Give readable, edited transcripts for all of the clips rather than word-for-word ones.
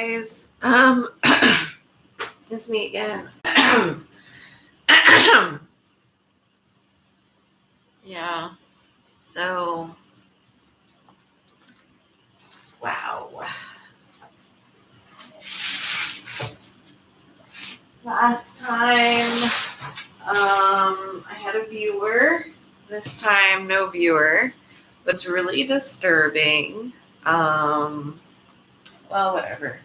guys. It's me again. Yeah. So, wow. Last time, I had a viewer. This time, no viewer. But it's really disturbing. Well, whatever.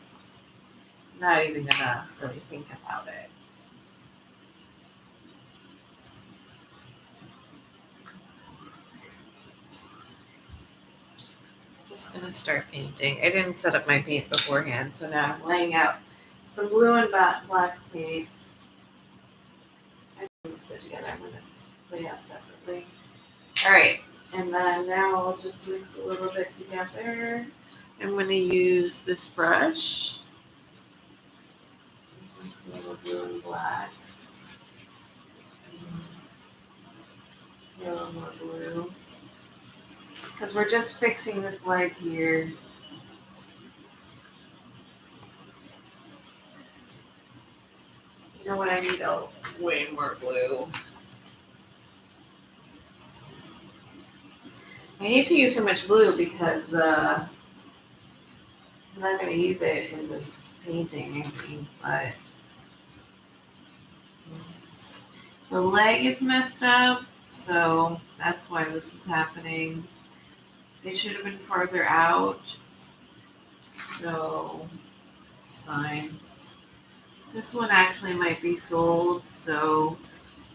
Not even gonna really think about it. Just gonna start painting. I didn't set up my paint beforehand, so now I'm laying out some blue and black paint. I didn't mix it together. I'm gonna lay out separately. All right, and then now I'll just mix a little bit together. I'm gonna use this brush. Just mix a little blue and black. A little more blue. Because we're just fixing this leg here. You know what? I need way more blue. I hate to use so much blue because I'm not going to use it in this painting, I think, but the leg is messed up, so that's why this is happening. They should have been farther out, so it's fine. This one actually might be sold, so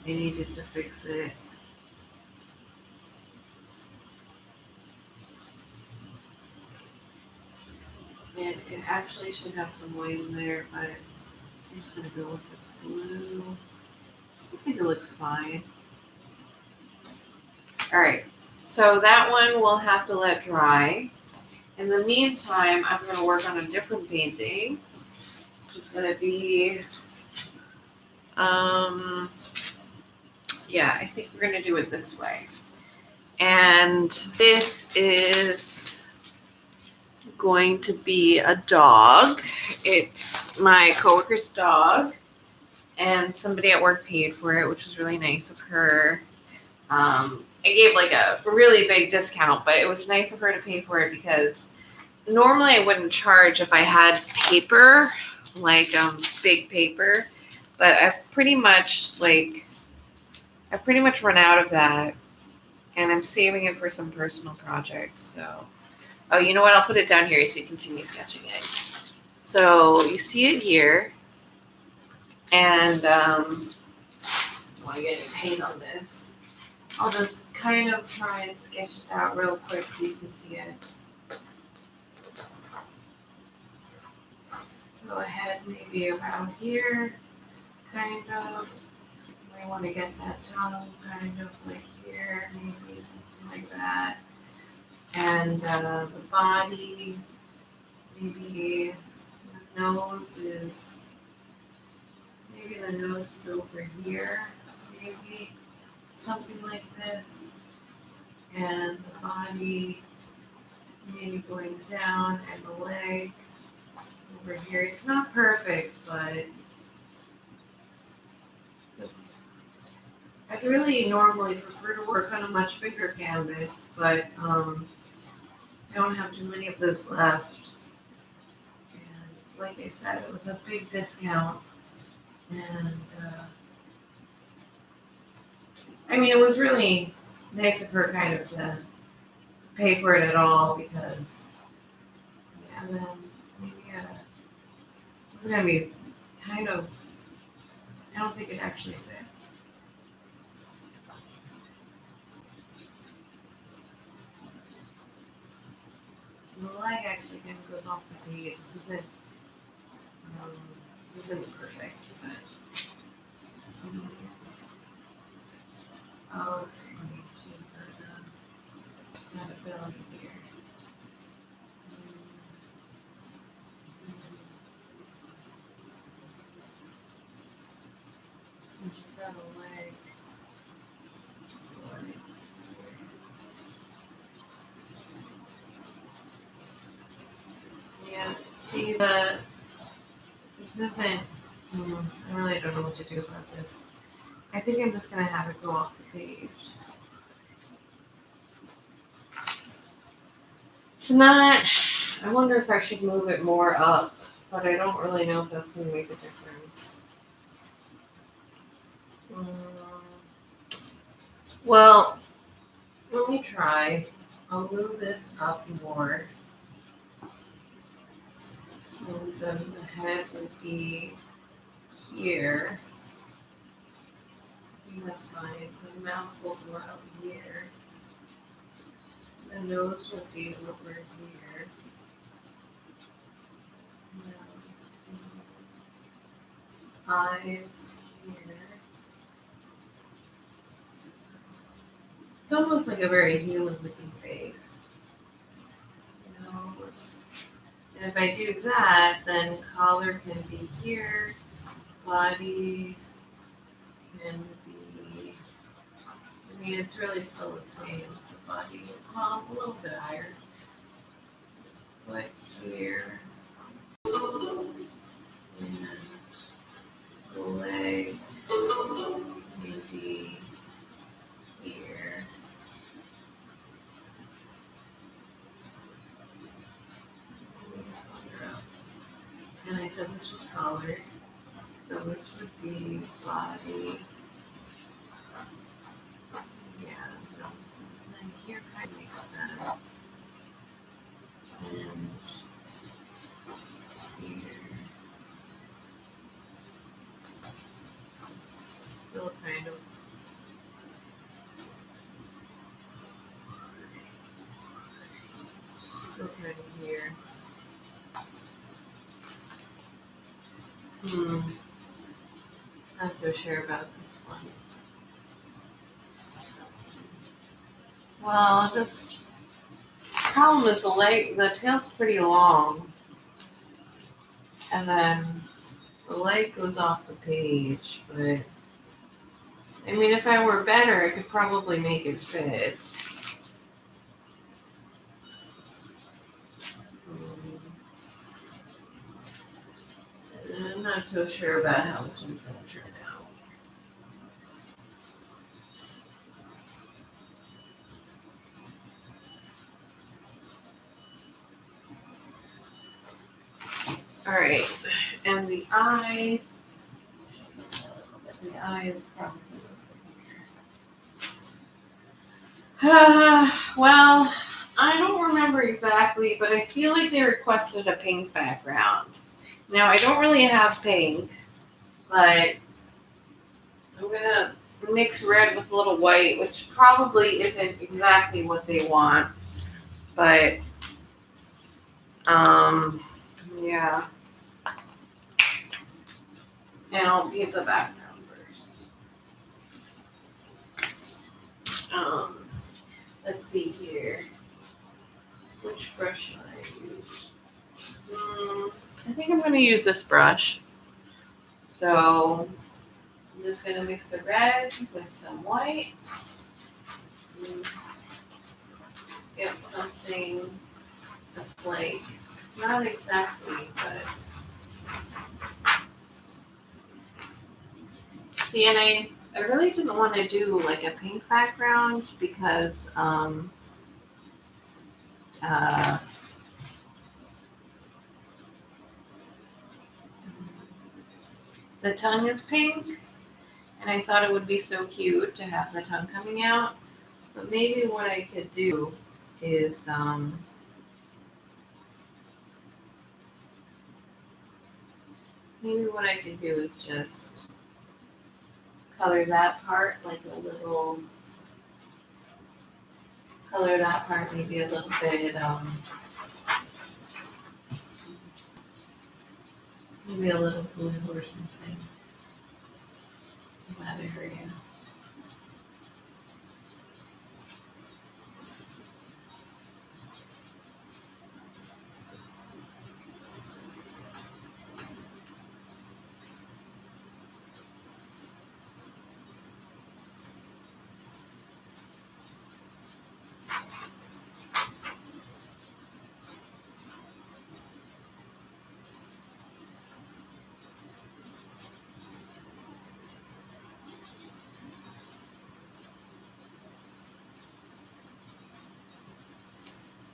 they needed to fix it. And it actually should have some white in there, but I'm just going to go with this blue. I think it looks fine. All right, so that one we'll have to let dry. In the meantime, I'm going to work on a different painting. It's going to be, yeah, I think we're going to do it this way. And this is going to be a dog. It's my coworker's dog, and somebody at work paid for it, which was really nice of her. I gave like a really big discount, but it was nice of her to pay for it because normally I wouldn't charge if I had paper, like big paper, but I've pretty much run out of that, and I'm saving it for some personal projects. So, oh, you know what? I'll put it down here so you can see me sketching it. So you see it here, and I don't want to get any paint on this. I'll just kind of try and sketch it out real quick so you can see it. Go ahead, maybe around here, kind of. I want to get that tongue kind of like here, maybe something like that. And the body, maybe the nose is over here, maybe something like this. And the body, maybe going down, and the leg over here. It's not perfect, but I'd really normally prefer to work on a much bigger canvas, but I don't have too many of those left. And like I said, it was a big discount. And I mean, it was really nice of her kind of to pay for it at all because, yeah, then maybe it's going to be kind of, I don't think it actually fits. The leg actually kind of goes off the page. This isn't perfect, but oh, it's funny. She had a belly here. And she's got a leg. Yeah, see the This isn't. I really don't know what to do about this. I think I'm just gonna have it go off the page. It's not. I wonder if I should move it more up, but I don't really know if that's gonna make a difference. Well, let me try. I'll move this up more. And then the head would be here. And that's fine. The mouth will go out here. The nose will be over here. Eyes here. It's almost like a very human looking face. Nose. And if I do that, then collar can be here. Body can be, I mean, it's really still the same. The body, well, a little bit higher. Foot here. And the leg maybe here. And I said this was collared. So this would be body. Yeah. And then here kind of makes sense. And here. Still kind of. Still kind of here. Not so sure about this one. Well, just problem is the tail's pretty long, and then the leg goes off the page. But I mean, if I were better, I could probably make it fit. I'm not so sure about how this one's going to turn out. All right, and the eye is probably over here. Well, I don't remember exactly, but I feel like they requested a pink background. Now, I don't really have pink, but I'm going to mix red with a little white, which probably isn't exactly what they want. But, yeah. And I'll get the background first. Let's see here. Which brush should I use? I think I'm going to use this brush. So I'm just going to mix the red with some white. Get something that's like, not exactly, but see, and I really didn't want to do like a pink background because the tongue is pink, and I thought it would be so cute to have the tongue coming out. But maybe what I could do is just color that part like a little, maybe a little bit, maybe a little blue or something in that area.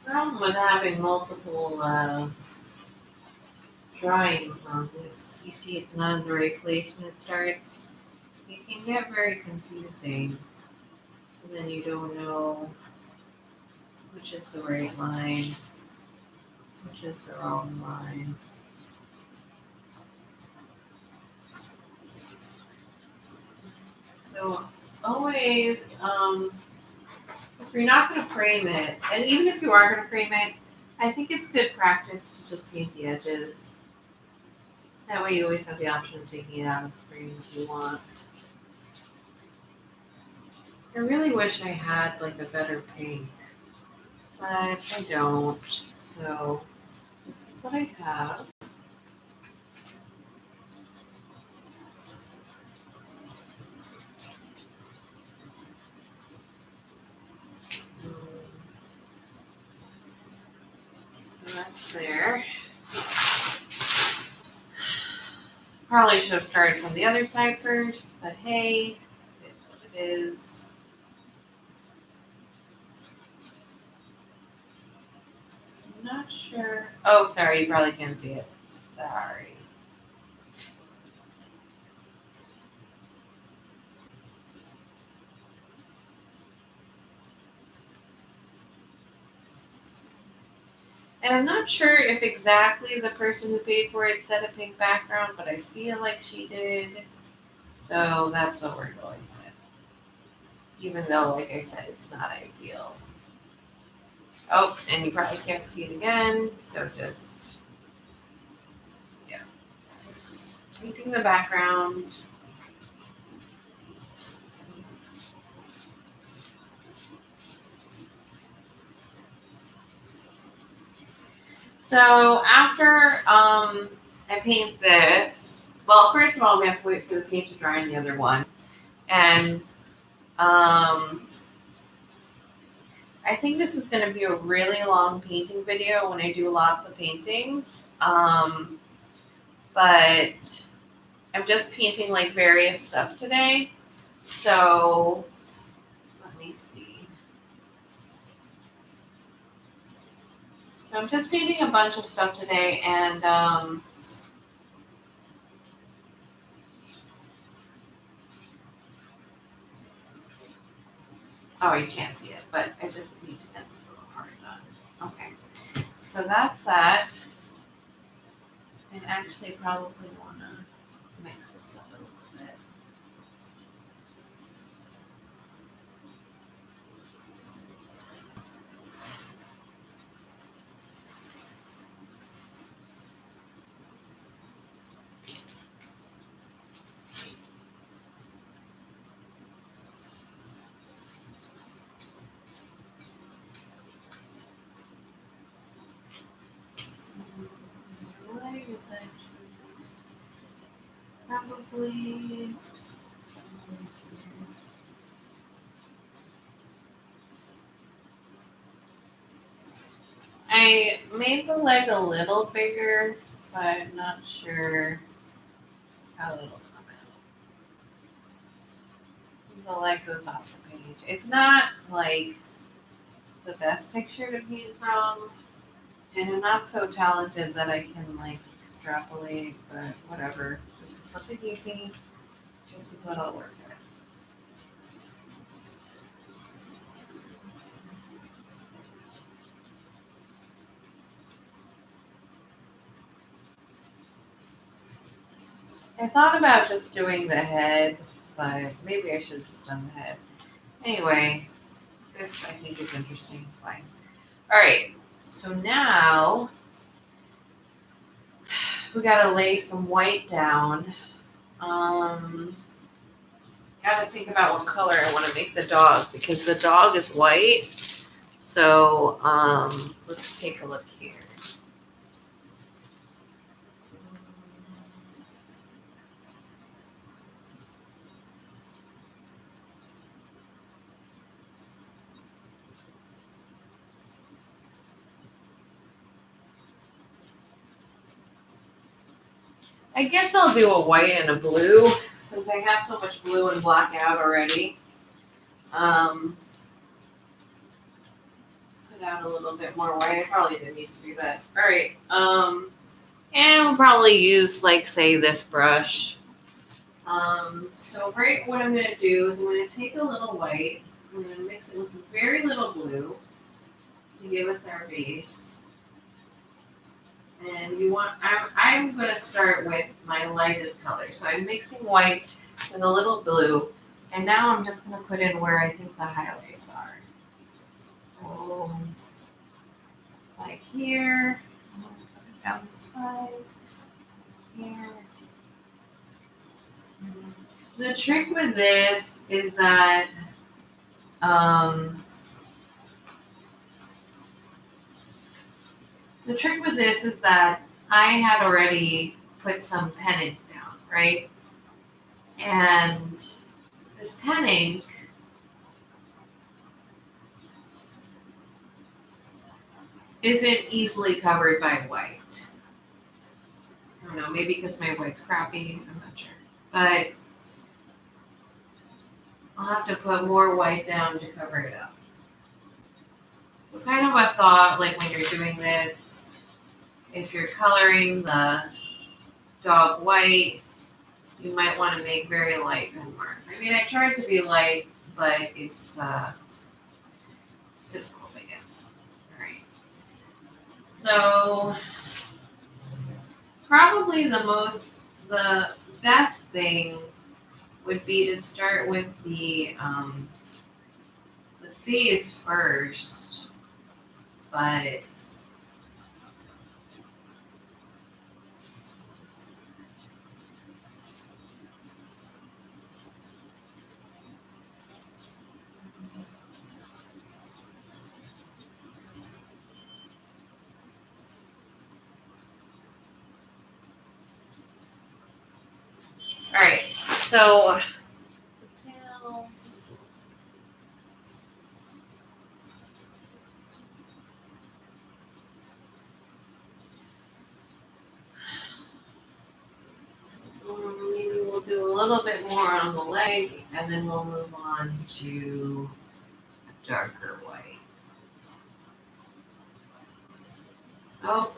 problem with having multiple drawings on this. You see it's not in the right place when it starts. It can get very confusing. And then you don't know which is the right line, which is the wrong line. So always, if you're not going to frame it, and even if you are going to frame it, I think it's good practice to just paint the edges. That way you always have the option of taking it out of the frame if you want. I really wish I had like a better pink, but I don't. So this is what I have. So that's there. Probably should have started from the other side first, but hey, it's what it is. I'm not sure. Oh, sorry, you probably can't see it. Sorry. And I'm not sure if exactly the person who paid for it said a pink background, but I feel like she did. So that's what we're going with. Even though, like I said, it's not ideal. Oh, and you probably can't see it again. So just painting the background. So after I paint this, well, first of all, we have to wait for the paint to dry on the other one. And I think this is going to be a really long painting video when I do lots of paintings. But I'm just painting like various stuff today. So let me see. So I'm just painting a bunch of stuff today, and oh, you can't see it, but I just need to get this little part done. Okay, so that's that. And actually probably want to mix this up a little bit. Probably. I made the leg a little bigger, but I'm not sure how it'll come out. The leg goes off the page. It's not like the best picture to paint from, and I'm not so talented that I can like extrapolate, but whatever. This is what they gave me. This is what I'll work with. I thought about just doing the head, but maybe I should have just done the head. Anyway, this I think is interesting. It's fine. All right. So now we gotta lay some white down. Gotta think about what color I want to make the dog, because the dog is white. So let's take a look here. I guess I'll do a white and a blue, since I have so much blue and black out already. put out a little bit more white. I probably didn't need to do that. All right. And we'll probably use, like, say, this brush. So right, what I'm going to do is I'm going to take a little white. I'm going to mix it with very little blue to give us our base. And you want, I'm going to start with my lightest color. So I'm mixing white with a little blue. And now I'm just going to put in where I think the highlights are. So, like here, I'm going to put it down the side, here. The trick with this is that I had already put some pen ink down, right? And this pen ink isn't easily covered by white. I don't know, maybe because my white's crappy, I'm not sure. But I'll have to put more white down to cover it up. So kind of a thought, like when you're doing this, if you're coloring the dog white, you might want to make very light pen marks. I mean, I tried to be light, but it's difficult, I guess. All right. So probably the best thing would be to start with the face first, but all right, so the tail. Maybe we'll do a little bit more on the leg, and then we'll move on to a darker white. Oh,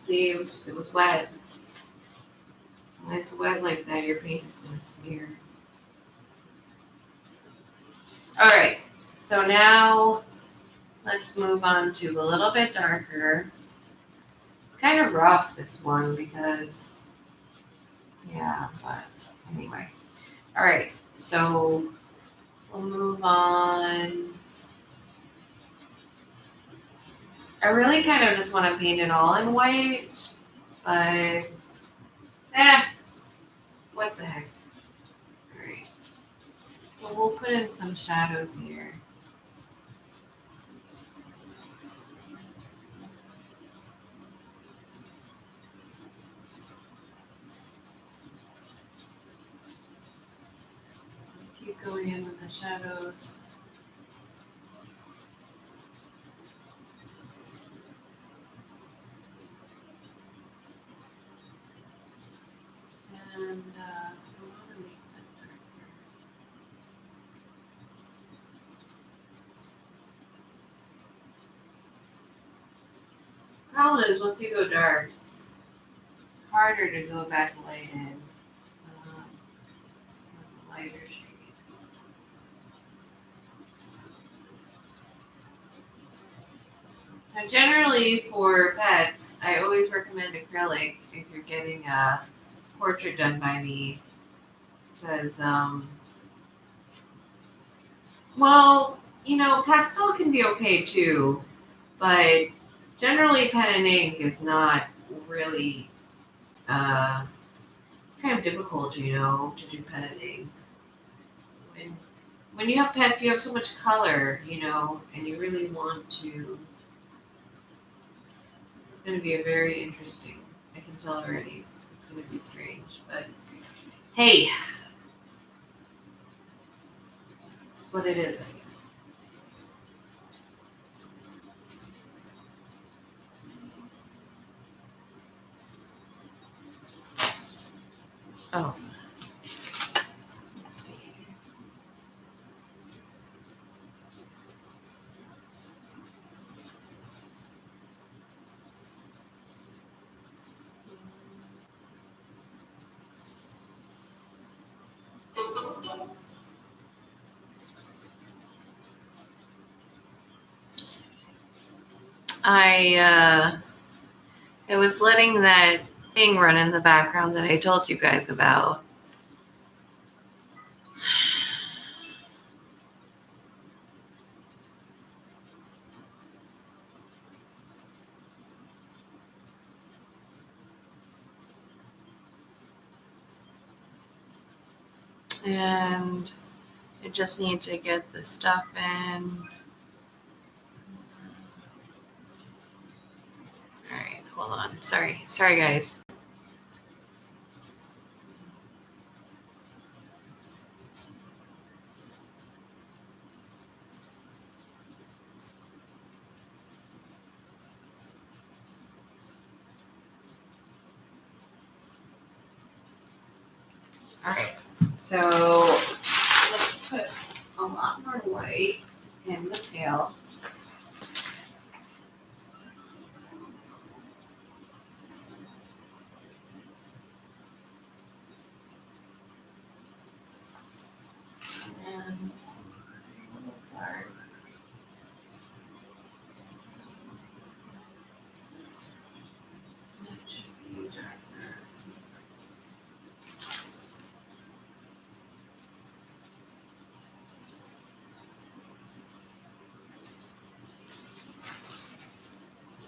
see, it was wet. When it's wet like that, your paint is going to smear. All right, so now let's move on to a little bit darker. It's kind of rough, this one, because, yeah, but anyway. All right, so we'll move on. I really kind of just want to paint it all in white, but what the heck. All right, so we'll put in some shadows here. Just keep going in with the shadows. And I want to make that darker. Problem is, once you go dark, it's harder to go back light in. Lighter shade. Now, generally for pets, I always recommend acrylic if you're getting a portrait done by me, because well, you know, pastel can be okay too, but generally pen and ink is not really it's kind of difficult, you know, to do pen and ink. When you have pets, you have so much color, you know, and you really want to. This is going to be a very interesting. I can tell already. It's going to be strange, but hey, it's what it is, I guess. Oh. Let's see. It was letting that thing run in the background that I told you guys about. And I just need to get the stuff in. All right, hold on. Sorry, guys. All right, so let's put a lot more white in the tail. And it's a little dark. It should be darker.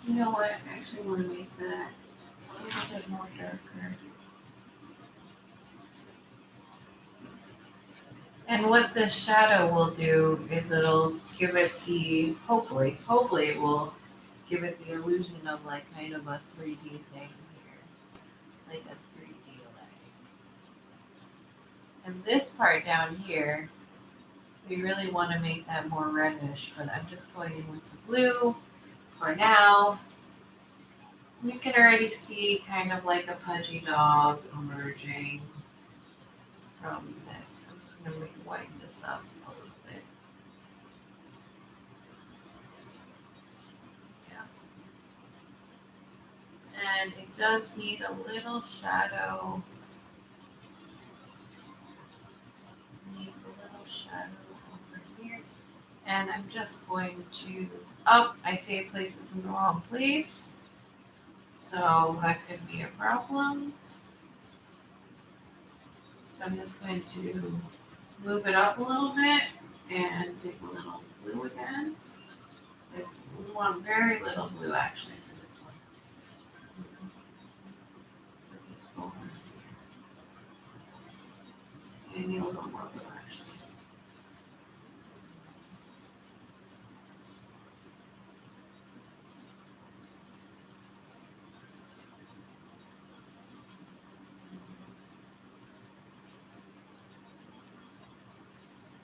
You know what? I actually want to make that a little bit more darker. And what the shadow will do is it'll give it the, hopefully it will give it the illusion of like kind of a 3D thing here. Like a 3D leg. And this part down here, we really want to make that more reddish, but I'm just going in with the blue for now. You can already see kind of like a pudgy dog emerging from this. I'm just going to whiten this up a little bit. Yeah. And it does need a little shadow. It needs a little shadow over here. And I'm just going to, oh, I saved places in the wrong place. So that could be a problem. So I'm just going to move it up a little bit and take a little blue again. We want very little blue actually for this one. I need a little more blue actually.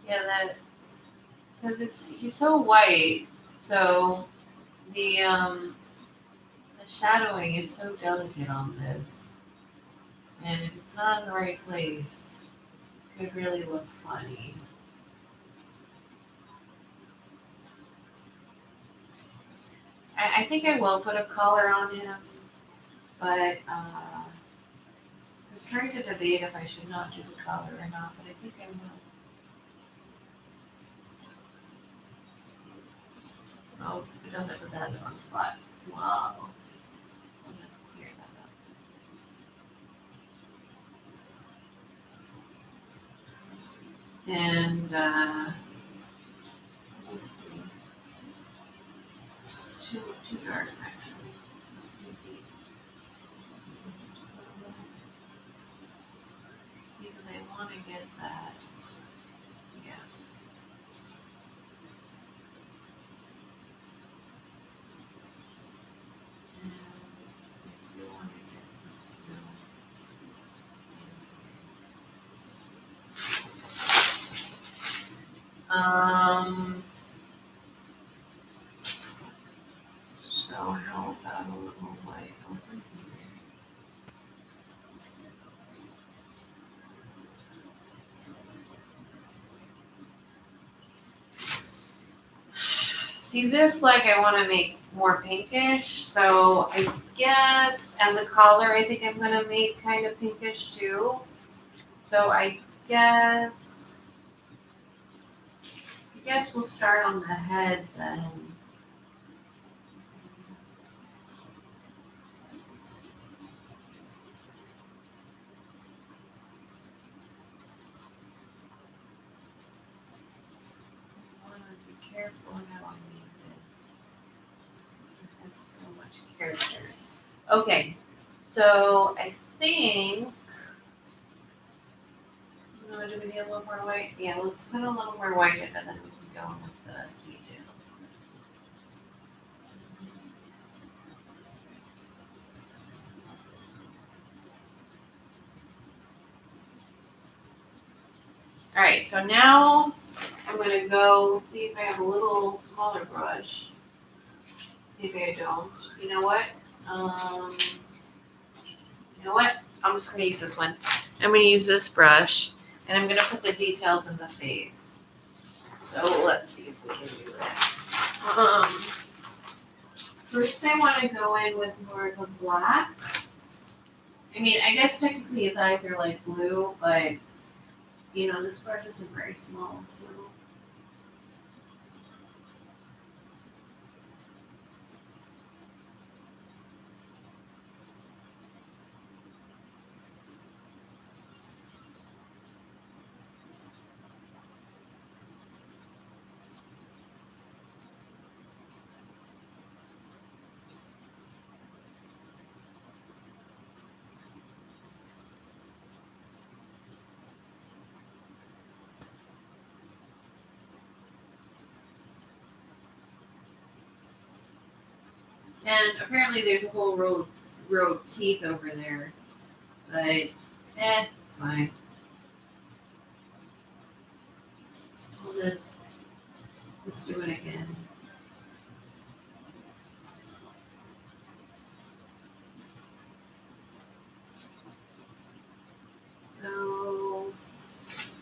Yeah, that, because he's so white, so the shadowing is so delicate on this, and if it's not in the right place, it could really look funny. I think I will put a color on him, but I was trying to debate if I should not do the color or not, but I think I will. Oh, I doesn't put that in the wrong spot. Wow. I'll just clear that up. And let's see. It's too dark actually. See, because I want to get that. Yeah. And I do want to get this blue. So how about a little white over here? See this, like I want to make more pinkish, so I guess, and the collar I think I'm going to make kind of pinkish too. So I guess we'll start on the head then. careful how I make this. That's so much character. Okay, so I think. No, do we need a little more white? Yeah, let's put a little more white in, and then we can go on with the details. All right, so now I'm gonna go see if I have a little smaller brush. Maybe I don't. You know what? You know what? I'm just gonna use this one. I'm gonna use this brush, and I'm gonna put the details in the face. So let's see if we can do this. First, I want to go in with more of a black. I mean, I guess technically his eyes are like blue, but you know, this brush isn't very small, so. And apparently there's a whole row of teeth over there, but it's fine. I'll just do it again.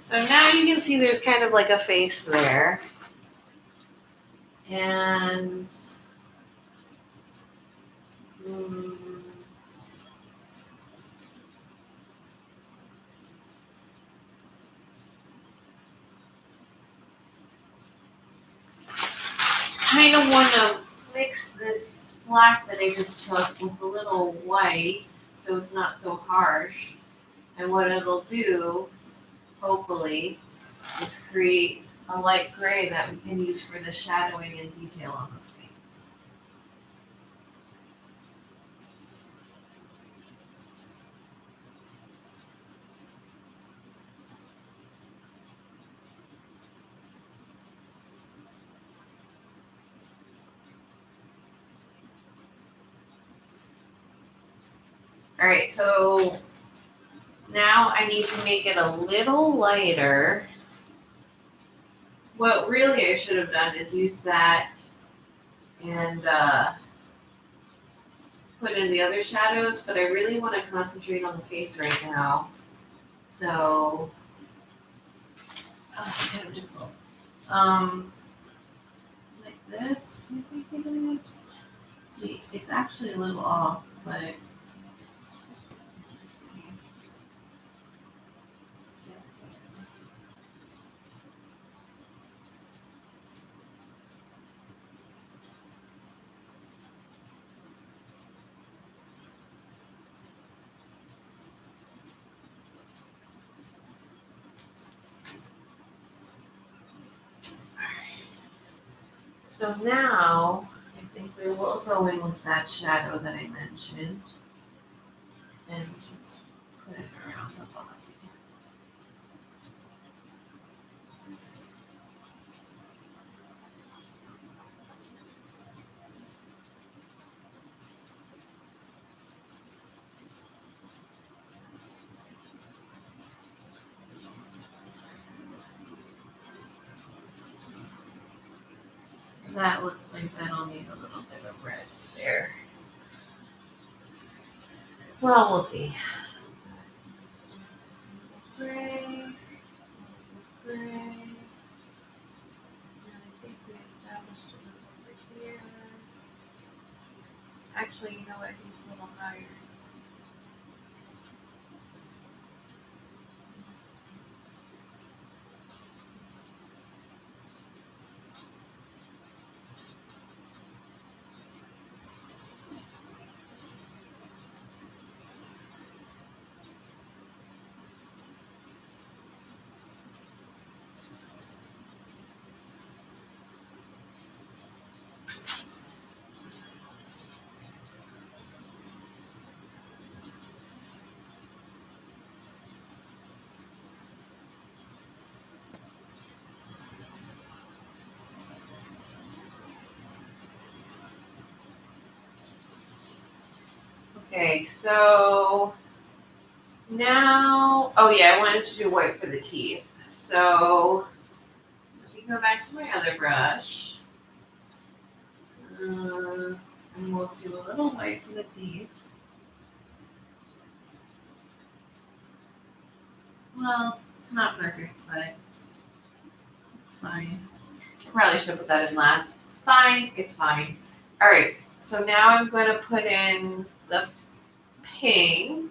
So now you can see there's kind of like a face there. And kind of want to mix this black that I just took with a little white so it's not so harsh. And what it'll do, hopefully, is create a light gray that we can use for the shadowing and detail on the face. All right, so now I need to make it a little lighter. What really I should have done is use that and put in the other shadows, but I really want to concentrate on the face right now. So, it's kind of difficult. Like this, I think it is. See, it's actually a little off, but. So now, I think we will go in with that shadow that I mentioned and just put it around the body. That looks like that'll need a little bit of red there. Well, we'll see. Gray, gray. And I think we established it was over here. Actually, you know what? It's a little higher. Okay, so now, oh yeah, I wanted to do white for the teeth. So let me go back to my other brush. And we'll do a little white for the teeth. Well, it's not perfect, but it's fine. I probably should put that in last. Fine, it's fine. All right, so now I'm going to put in the pink.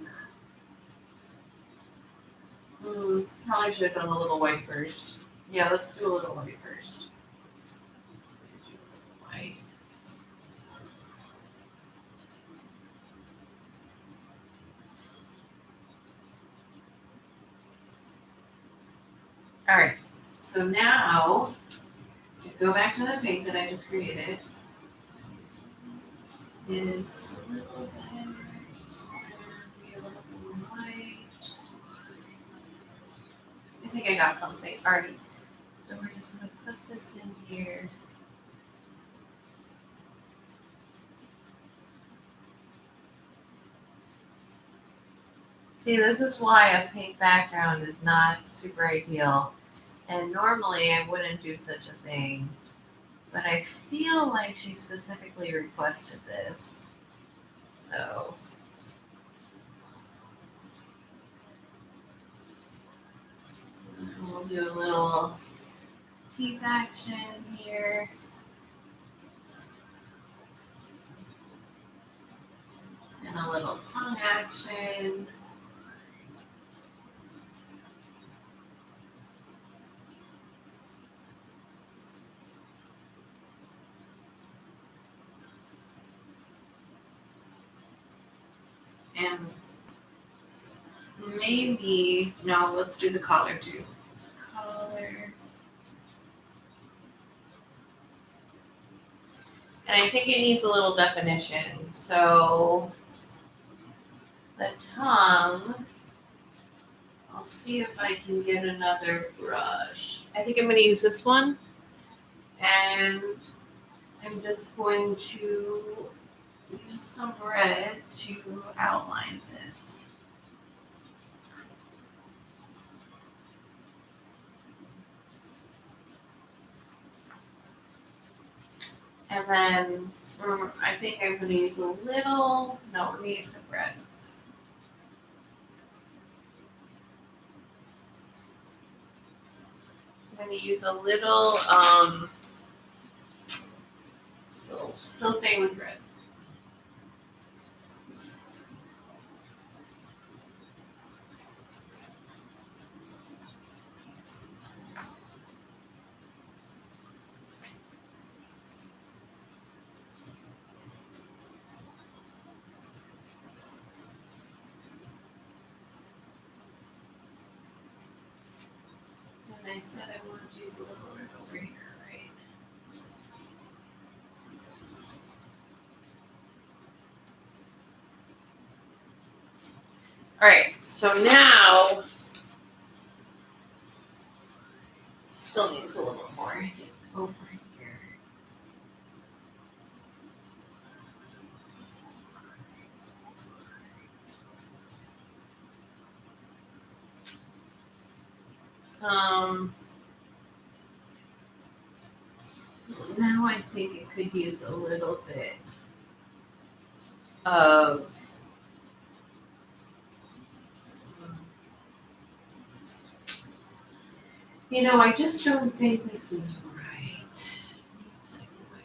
Probably should have done a little white first. Yeah, let's do a little white first. White. All right, so now go back to the pink that I just created. It's a little bit, maybe a little bit more white. I think I got something already. So we're just going to put this in here. See, this is why a pink background is not super ideal. And normally I wouldn't do such a thing. But I feel like she specifically requested this. So we'll do a little teeth action here. And a little tongue action. And maybe, no, let's do the collar too. Collar. And I think it needs a little definition. So the tongue, I'll see if I can get another brush. I think I'm going to use this one. And I'm just going to use some red to outline this. And then I think I'm going to use a little, no, let me use some red. I'm going to use a little, so still staying with red. And I said I wanted to use a little red over here, right? All right, so now still needs a little more, I think, over here. Now I think it could use a little bit of I just don't think this is right. It's like right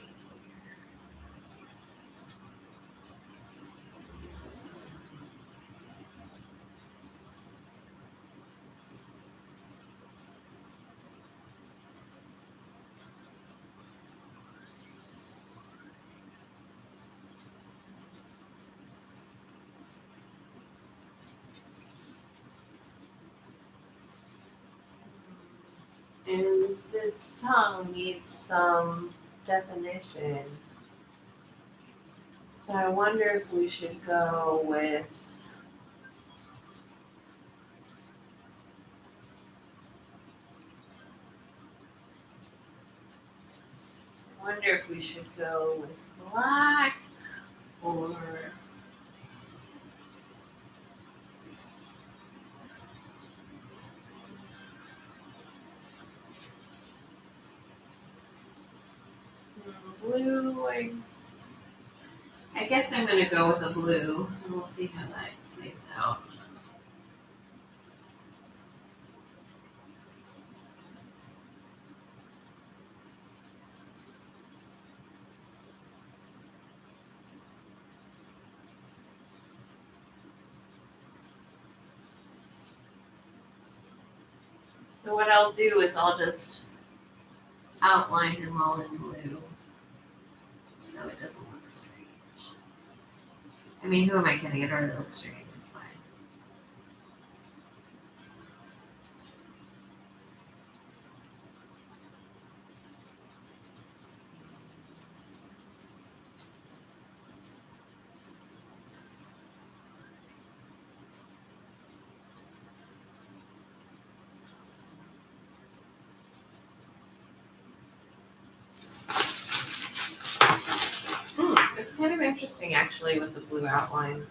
here. And this tongue needs some definition. So I wonder if we should go with black or blue. I guess I'm going to go with a blue, and we'll see how that plays out. So what I'll do is I'll just outline him all in blue so it doesn't look strange. I mean, who am I kidding? It already looks strange. It's fine. It's kind of interesting actually with the blue outline.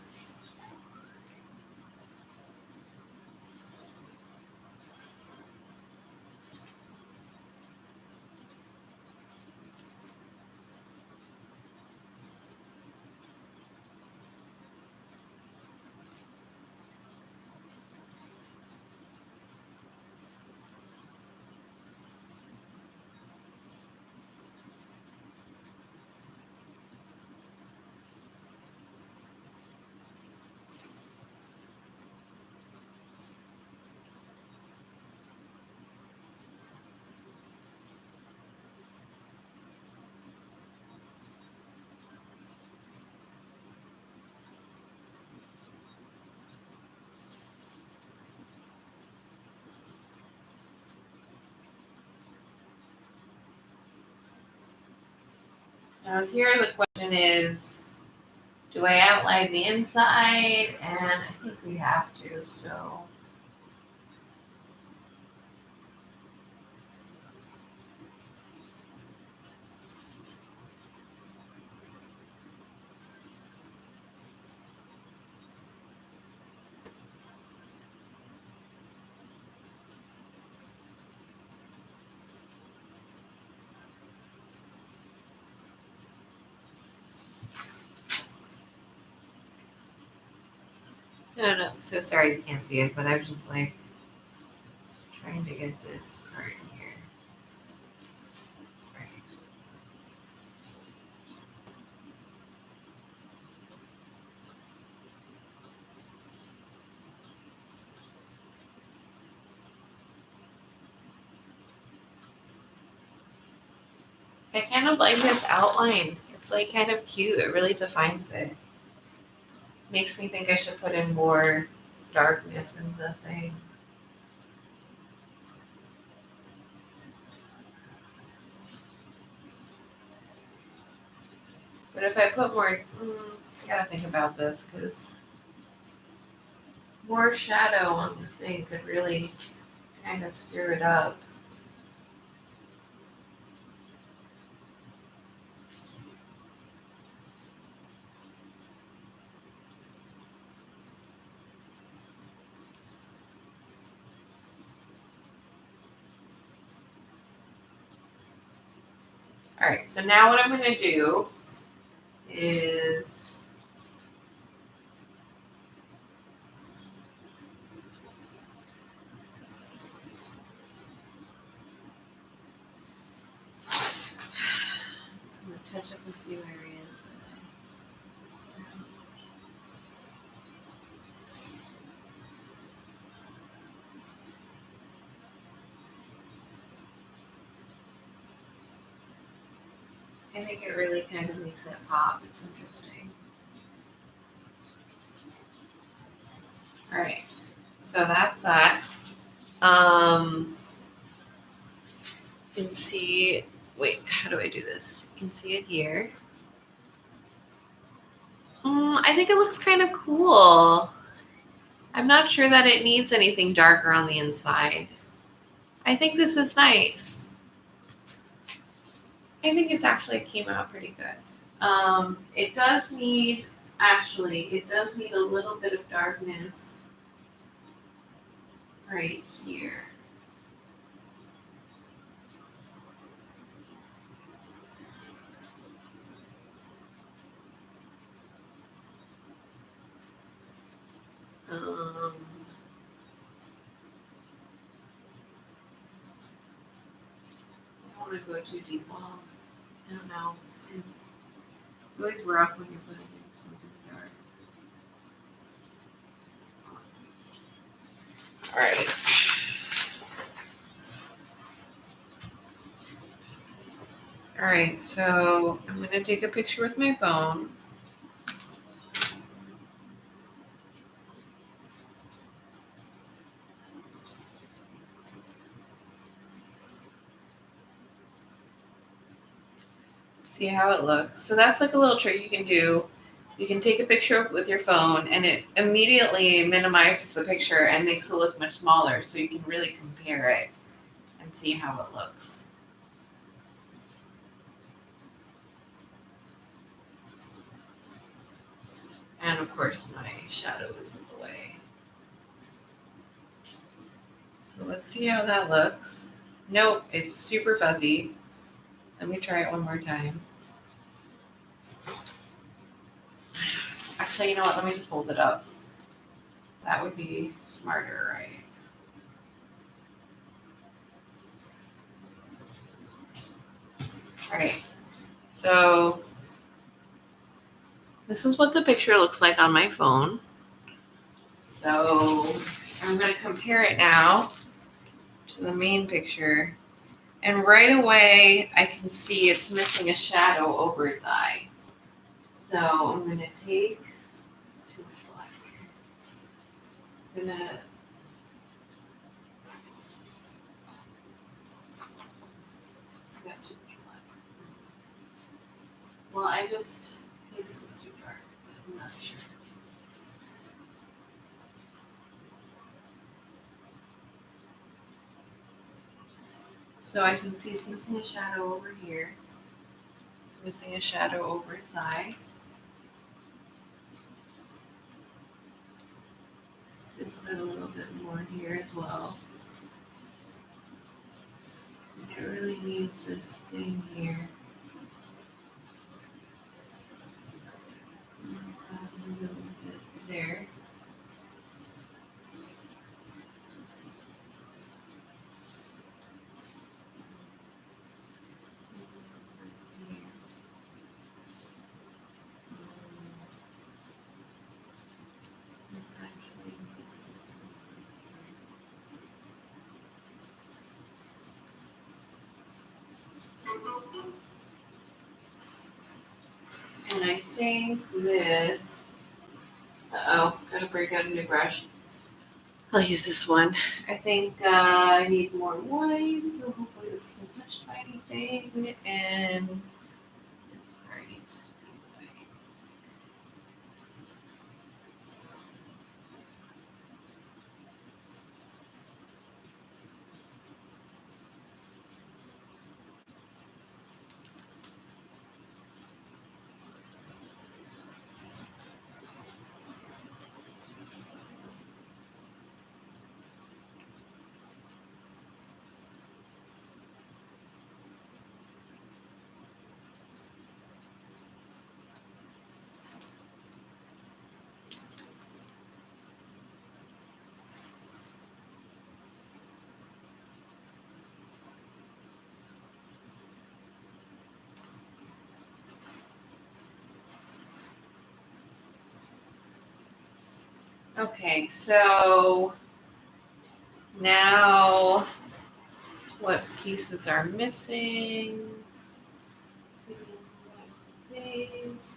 Now here the question is, do I outline the inside? And I think we have to, so. No, so sorry you can't see it, but I was just like trying to get this part here. Right. I kind of like this outline. It's like kind of cute. It really defines it. Makes me think I should put in more darkness in the thing. But if I put more, I gotta think about this because more shadow on the thing could really kind of screw it up. All right, so now what I'm going to do is I'm going to touch up a few areas. I think it really kind of makes it pop. It's interesting. All right, so that's that. You can see, wait, how do I do this? You can see it here. I think it looks kind of cool. I'm not sure that it needs anything darker on the inside. I think this is nice. I think it's actually came out pretty good. It does need a little bit of darkness right here. Um, I don't want to go too deep. Well, I don't know. It's always rough when you're putting something dark. All right. All right, so I'm going to take a picture with my phone. See how it looks. So that's like a little trick you can do. You can take a picture with your phone and it immediately minimizes the picture and makes it look much smaller, so you can really compare it and see how it looks. And of course my shadow is in the way. So let's see how that looks. Nope, it's super fuzzy. Let me try it one more time. Actually, you know what? Let me just hold it up. That would be smarter, right? All right. So this is what the picture looks like on my phone. So I'm going to compare it now to the main picture. And right away, I can see it's missing a shadow over its eye. So I'm going to take too much black. I'm going to got too much black. Well, I think this is too dark, but I'm not sure. So I can see it's missing a shadow over here. It's missing a shadow over its eye. And put a little bit more here as well. It really needs this thing here. A little bit there. And I think this, gotta break out a new brush. I'll use this one. I think I need more white, so hopefully this isn't touched by anything, and this part needs to be white. Okay, so now what pieces are missing? These.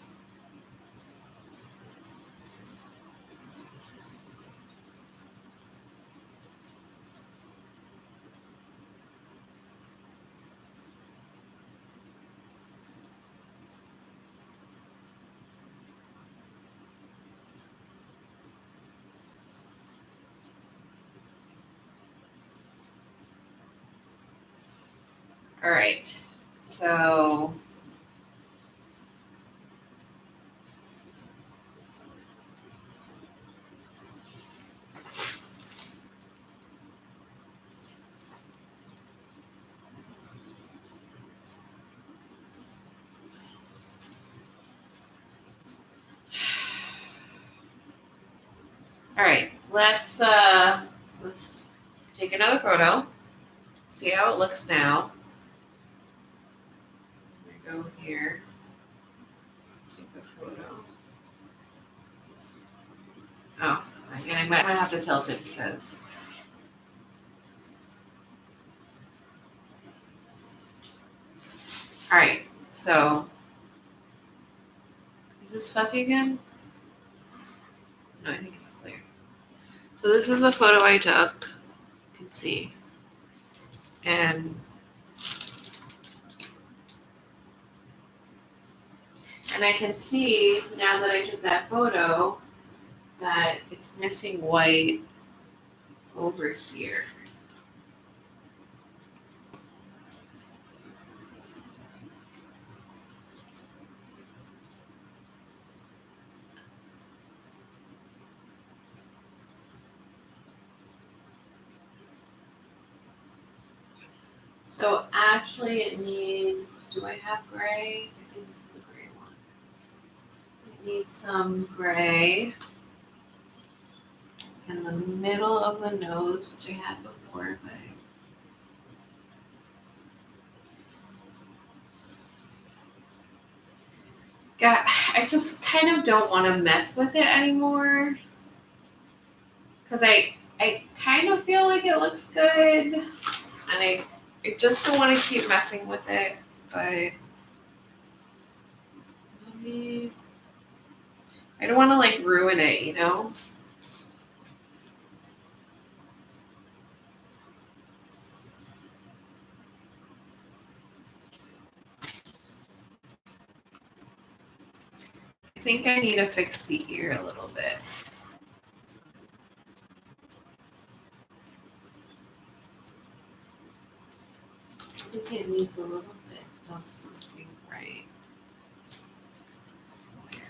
All right, so All right, let's take another photo. See how it looks now. I'm gonna go here. Take a photo. Oh, again, I might have to tilt it because. All right, so is this fuzzy again? No, I think it's clear. So this is a photo I took. You can see. And I can see now that I took that photo that it's missing white over here. So actually it needs, do I have gray? I think this is the gray one. It needs some gray in the middle of the nose, which I had before, but I just kind of don't want to mess with it anymore. Because I kind of feel like it looks good. And I just don't want to keep messing with it. But maybe I don't want to like ruin it, you know? I think I need to fix the ear a little bit. I think it needs a little bit of something right there.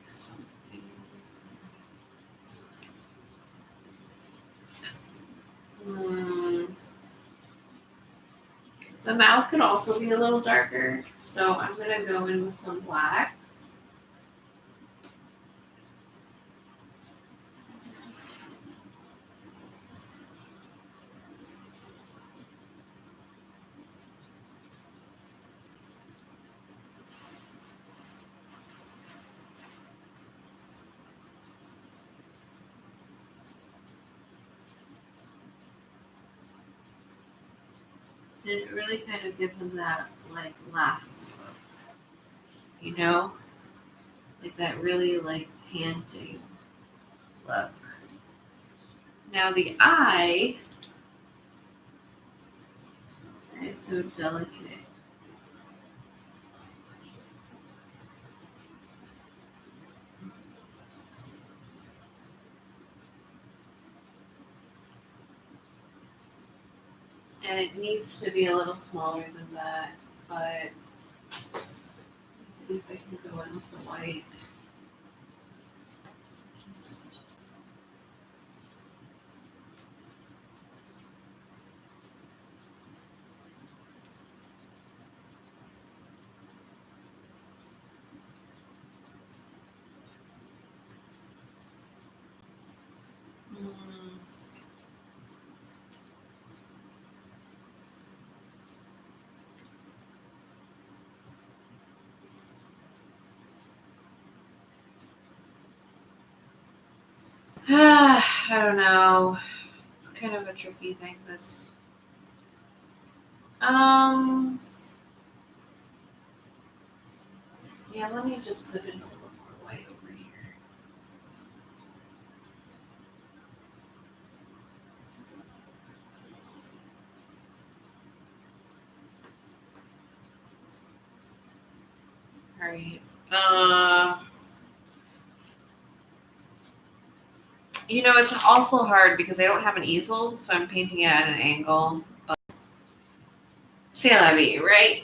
Something. The mouth could also be a little darker, so I'm gonna go in with some black. And it really kind of gives them that like laugh look, you know? Like that really like panting look. Now the eye is so delicate. And it needs to be a little smaller than that, but let's see if I can go in with the white. I don't know. It's kind of a tricky thing, this. Yeah, let me just put in a little more white over here. All right. You know, it's also hard because I don't have an easel, so I'm painting it at an angle. But c'est la vie, right?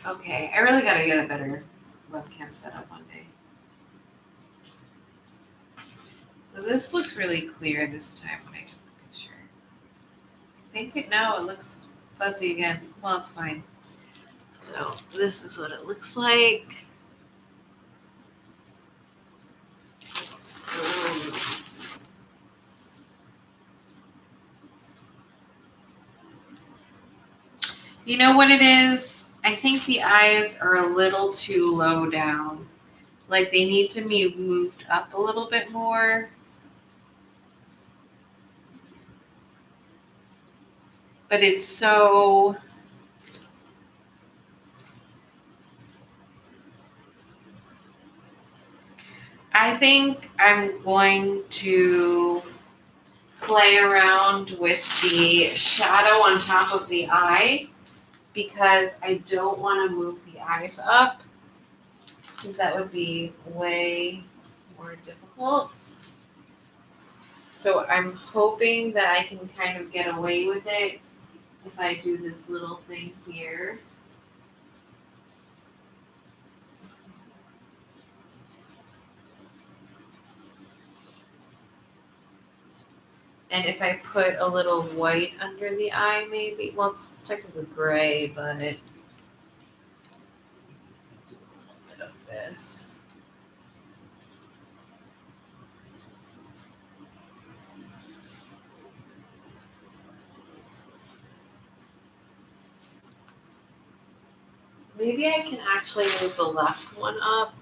Okay, I really gotta get a better webcam setup one day. So this looks really clear this time when I took the picture. I think it looks fuzzy again. Well, it's fine. So this is what it looks like. You know what it is? I think the eyes are a little too low down. Like they need to be moved up a little bit more. But it's so... I think I'm going to play around with the shadow on top of the eye because I don't want to move the eyes up because that would be way more difficult. So I'm hoping that I can kind of get away with it if I do this little thing here. And if I put a little white under the eye, maybe. Well, it's technically gray, but do a little bit of this. Maybe I can actually move the left one up.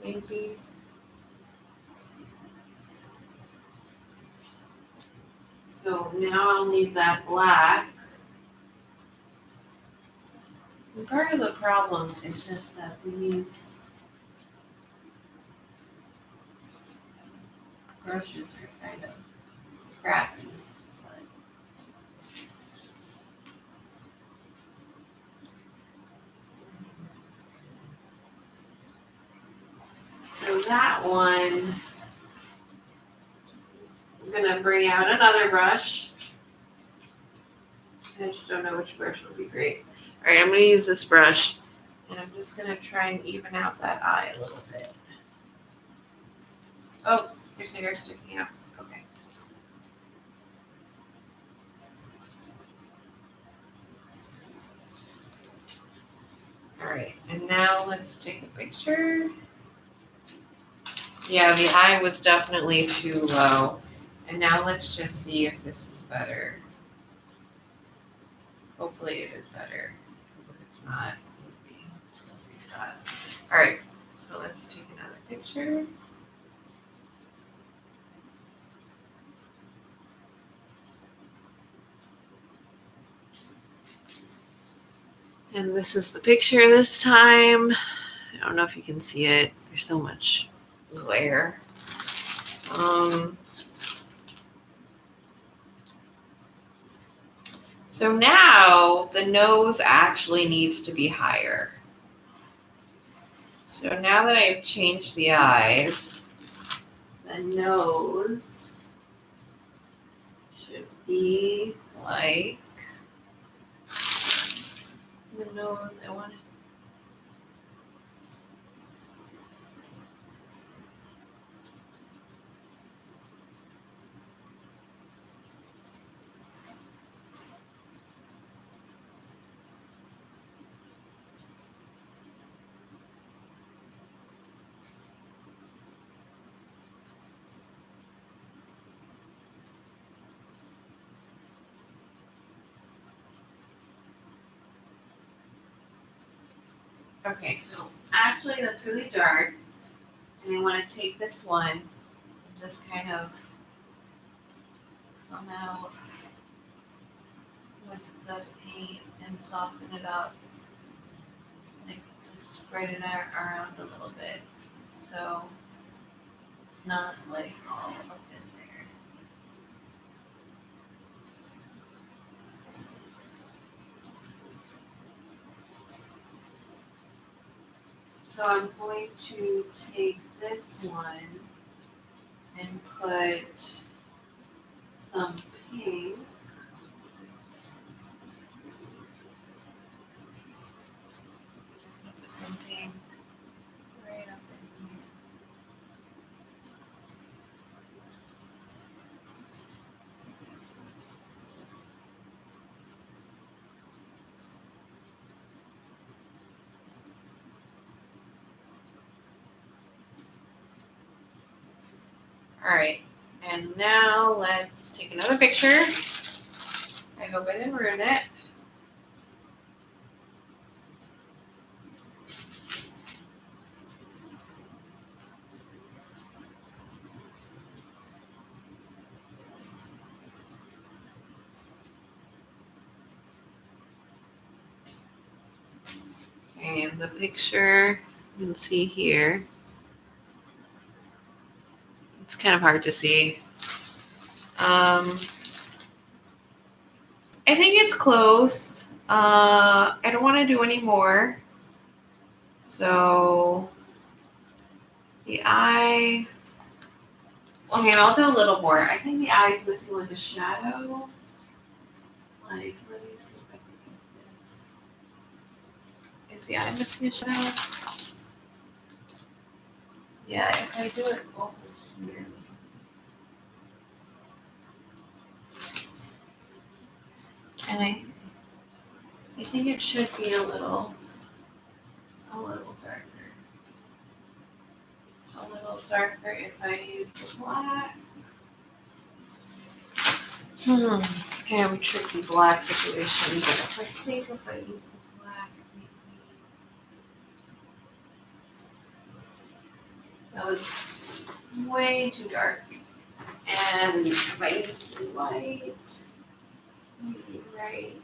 Maybe. So now I'll need that black. And part of the problem is just that these brushes are kind of crappy. So that one, I'm gonna bring out another brush. I just don't know which brush would be great. All right, I'm gonna use this brush and I'm just gonna try and even out that eye a little bit. Oh, there's a hair sticking out. Okay. All right, and now let's take a picture. Yeah, the eye was definitely too low. And now let's just see if this is better. Hopefully it is better, because if it's not, it's going to be sad. All right, so let's take another picture. And this is the picture this time. I don't know if you can see it. There's so much glare. So now the nose actually needs to be higher. So now that I've changed the eyes, the nose should be like the nose. I want to. Okay, so actually that's really dark. And I want to take this one and just kind of come out with the paint and soften it up. Like just spread it around a little bit. So it's not like all up in there. So I'm going to take this one and put some pink. Just gonna put some pink right up in here. All right, and now let's take another picture. I hope I didn't ruin it. And the picture you can see here. It's kind of hard to see. I think it's close. I don't want to do any more. So the eye. Okay, I'll do a little more. I think the eye's missing like a shadow. Like, let me see if I can get this. Is the eye missing a shadow? Yeah, if I do it over here. And I think it should be a little darker. A little darker if I use the black. It's kind of a tricky black situation, but if I use the black, maybe. That was way too dark. And if I use the white, maybe right.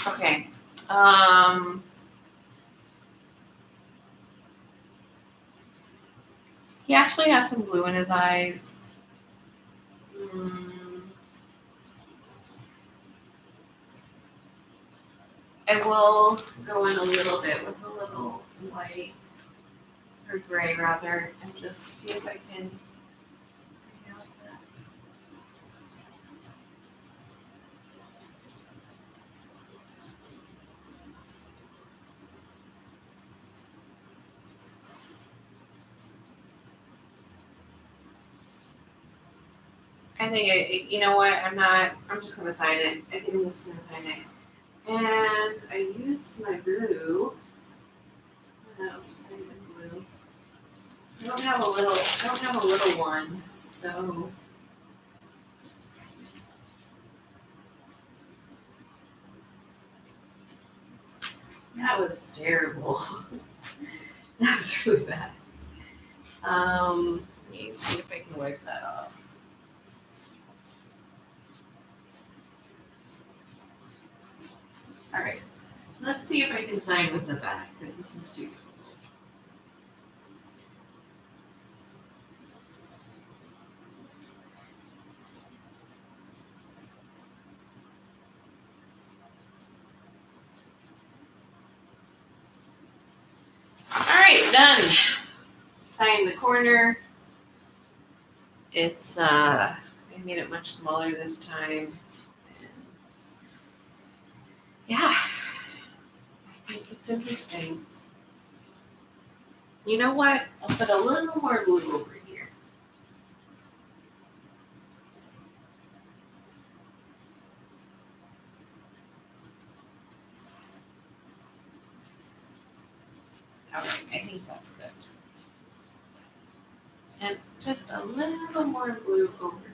Okay. He actually has some blue in his eyes. I will go in a little bit with a little white, or gray rather, and just see if I can bring out that. I think you know what, I'm just gonna sign it. I think I'm just gonna sign it. And I used my blue. No, sign the blue. I don't have a little one, so. That was terrible. That was really bad. Let me see if I can wipe that off. All right, let's see if I can sign with the back, because this is too. All right, done. Sign the corner. It's I made it much smaller this time. Yeah, I think it's interesting. You know what? I'll put a little more blue over here. All right, I think that's good. And just a little more blue over here.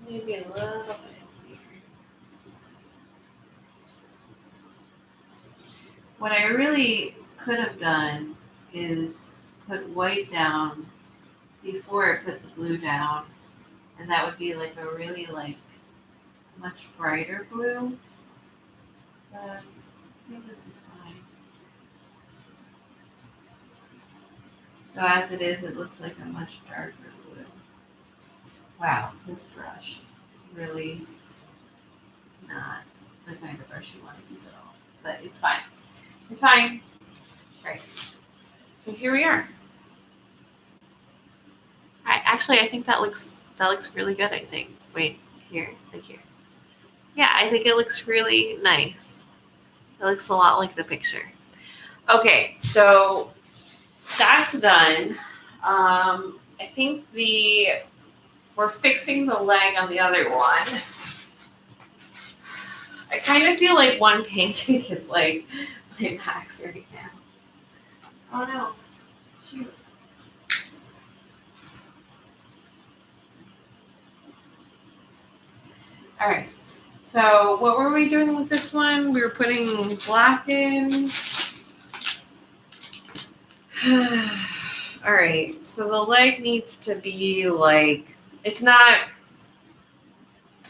Maybe a little bit here. What I really could have done is put white down before I put the blue down, and that would be like a really much brighter blue. But I think this is fine. So as it is, it looks like a much darker blue. Wow, this brush is really not the kind of brush you want to use at all. But it's fine. It's fine. Right. So here we are. I think that looks really good, I think. Wait, here, like here. Yeah, I think it looks really nice. It looks a lot like the picture. Okay, so that's done. I think we're fixing the leg on the other one. I kind of feel like one painting is like my max right now. Oh no. Shoot. All right. So what were we doing with this one? We were putting black in. All right. So the leg needs to be like, it's not.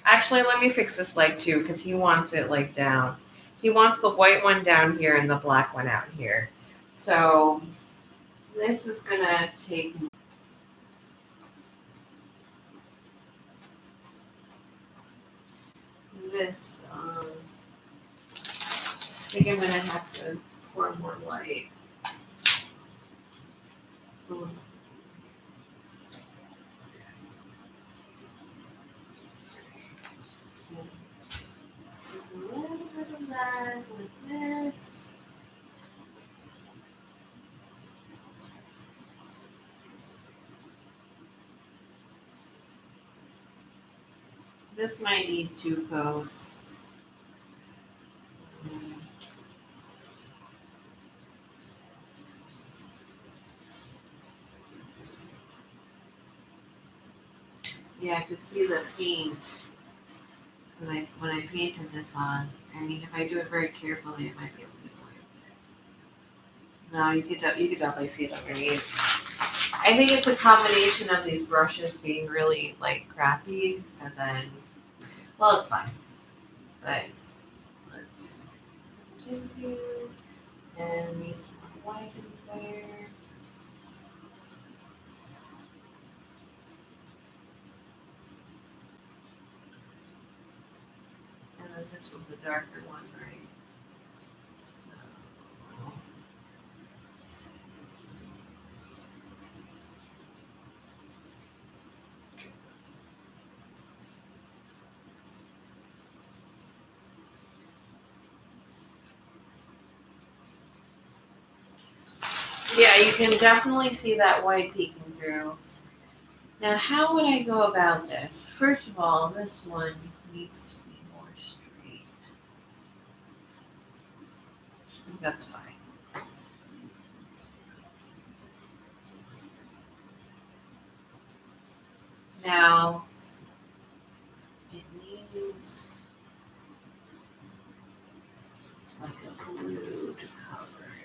Actually, let me fix this leg too because he wants it like down. He wants the white one down here and the black one out here. So this is gonna take this. I think I'm gonna have to pour more white. So, a little bit of that like this. This might need 2 coats. Yeah, I could see the paint. Like when I painted this on, I mean, if I do it very carefully, I might be able to avoid it. No, you could definitely see it underneath. I think it's a combination of these brushes being really like crappy, and then, well, it's fine. But let's continue and need some more white in there. And then this one's a darker one, right? So, yeah, you can definitely see that white peeking through. Now, how would I go about this? First of all, this one needs to be more straight. I think that's fine. Now, it needs like a glue to cover it.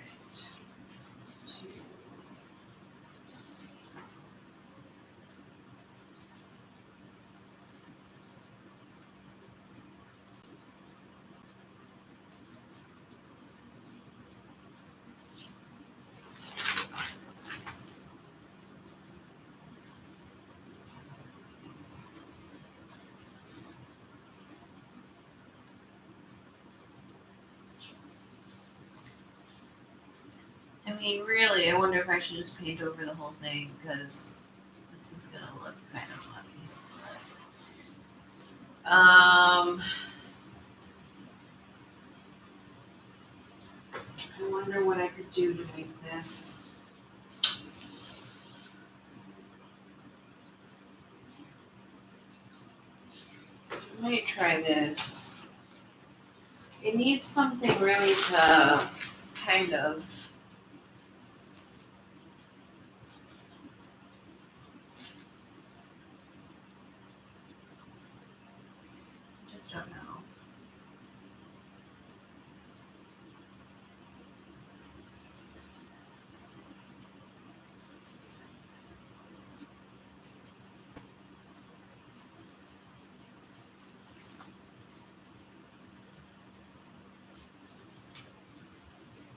I mean, really, I wonder if I should just paint over the whole thing because this is gonna look kind of funny. I wonder what I could do to make this. I might try this. It needs something really to kind of. Just don't know.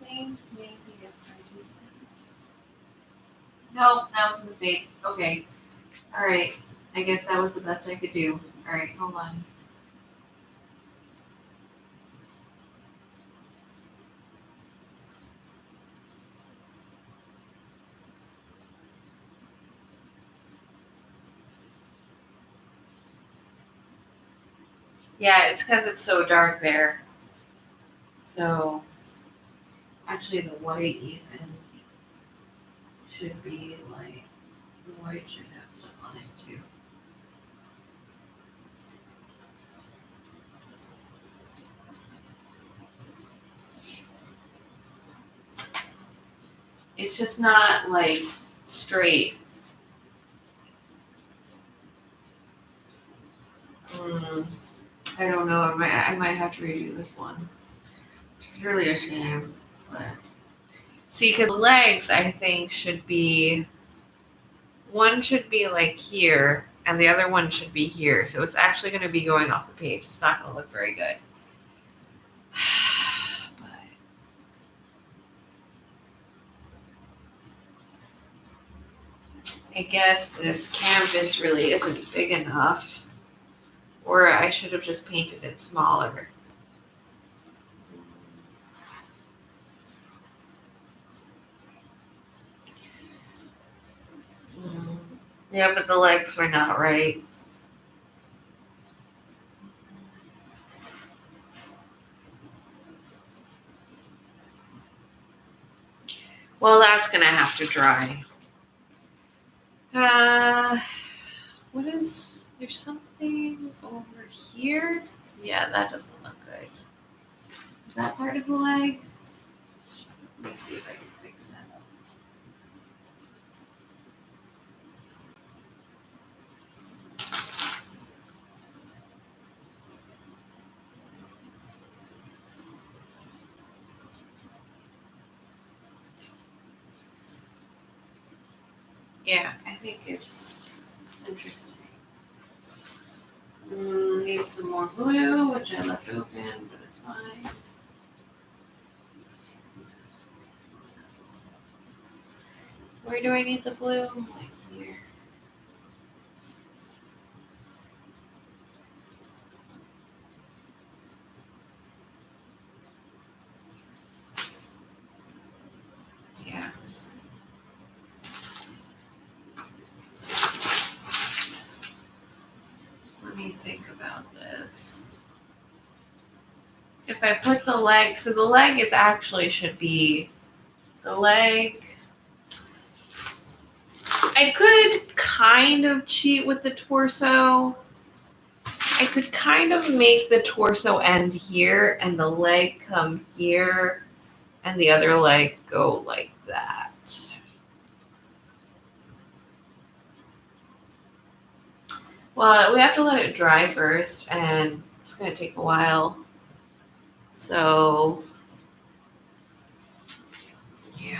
I think maybe if I do this. Nope, that was a mistake. Okay. All right. I guess that was the best I could do. All right, hold on. Yeah, it's because it's so dark there. So, actually, the white even should be like, the white should have stuff on it too. It's just not like straight. I don't know. I might have to redo this one, which is really a shame. But see, because the legs, I think, should be one should be like here, and the other one should be here. So it's actually going to be going off the page. It's not going to look very good. But I guess this canvas really isn't big enough, or I should have just painted it smaller. Yeah, but the legs were not right. Well, that's gonna have to dry. What is, there's something over here? Yeah, that doesn't look good. Is that part of the leg? Let me see if I can fix that. Yeah, I think it's interesting. Need some more blue, which I left open, but it's fine. Where do I need the blue? Like here. Yeah. Let me think about this. If I put the leg, so the leg is actually should be the leg. I could kind of cheat with the torso. I could kind of make the torso end here and the leg come here and the other leg go like that. Well, we have to let it dry first and it's going to take a while. So, yeah.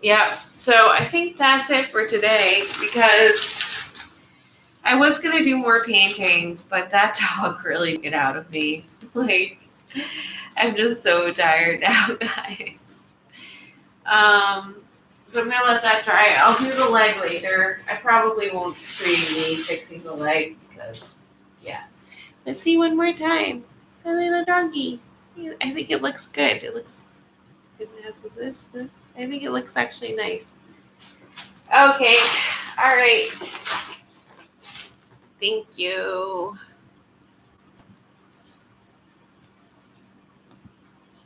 Yeah, so I think that's it for today because I was going to do more paintings, but that dog really took it out of me. Like, I'm just so tired now, guys. So I'm going to let that dry. I'll do the leg later. I probably won't stream me fixing the leg because, yeah. Let's see one more time. My little doggy. I think it looks good. It looks, it has this. I think it looks actually nice. Okay. All right. Thank you.